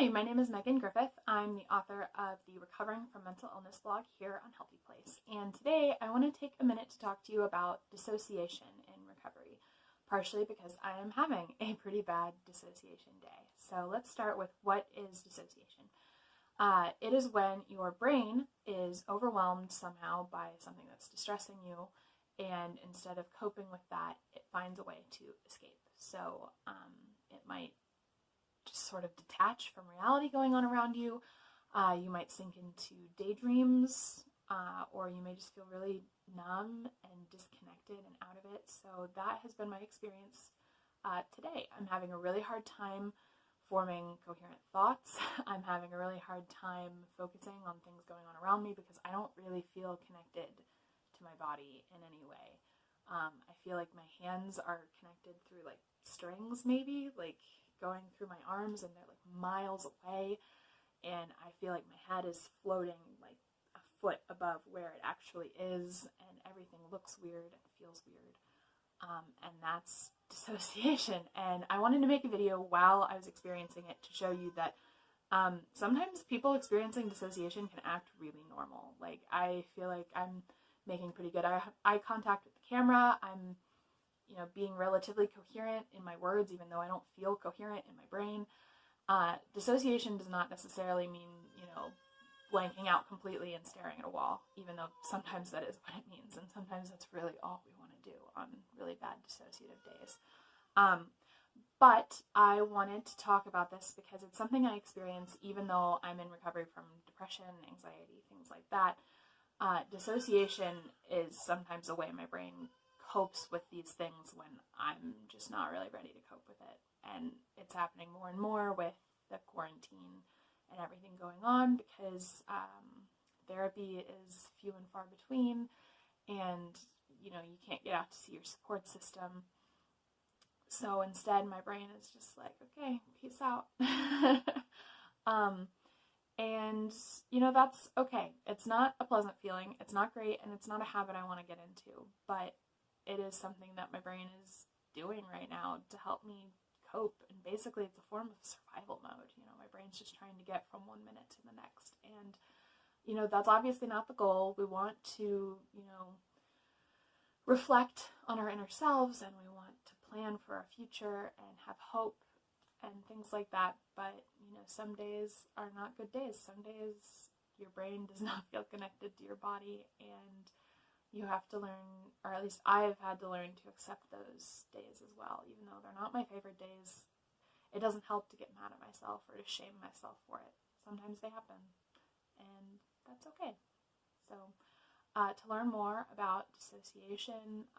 Hi, my name is Megan Griffith. I'm the author of the Recovering from Mental Illness blog here on HealthyPlace. And today I want to take a minute to talk to you about dissociation in recovery, partially because I am having a pretty bad dissociation day. So let's start with what is dissociation. It is when your brain is overwhelmed somehow by something that's distressing you, and instead of coping with that, it finds a way to escape. So it might just sort of detach from reality going on around you. You might sink into daydreams, or you may just feel really numb and disconnected and out of it. So that has been my experience today. I'm having a really hard time forming coherent thoughts. I'm having a really hard time focusing on things going on around me because I don't really feel connected to my body in any way. I feel like my hands are connected through like strings, maybe, like going through my arms, and they're like miles away, and I feel like my head is floating like a foot above where it actually is, and everything looks weird and feels weird, and that's dissociation. And I wanted to make a video while I was experiencing it to show you that sometimes people experiencing dissociation can act really normal. Like, I feel like I'm making pretty good eye contact with the camera. I'm being relatively coherent in my words, even though I don't feel coherent in my brain. Dissociation does not necessarily mean, blanking out completely and staring at a wall, even though sometimes that is what it means, and sometimes that's really all we want to do on really bad dissociative days. But I wanted to talk about this because it's something I experience even though I'm in recovery from depression, anxiety, things like that. Dissociation is sometimes a way my brain copes with these things when I'm just not really ready to cope with it. And it's happening more and more with the quarantine and everything going on because therapy is few and far between, and you can't get out to see your support system. So instead my brain is just like, okay, peace out. And that's okay. It's not a pleasant feeling, it's not great, and it's not a habit I want to get into, but it is something that my brain is doing right now to help me cope. And basically it's a form of survival mode. My brain's just trying to get from 1 minute to the next. And, that's obviously not the goal. We want to, reflect on our inner selves, and we want to plan for our future and have hope and things like that. But, some days are not good days. Some days your brain does not feel connected to your body, and you have to learn, or at least I've had to learn, to accept those days as well. Even though they're not my favorite days, it doesn't help to get mad at myself or to shame myself for it. Sometimes they happen, and that's okay. So to learn more about dissociation,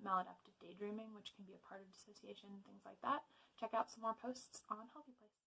maladaptive daydreaming, which can be a part of dissociation, things like that, check out some more posts on HealthyPlace.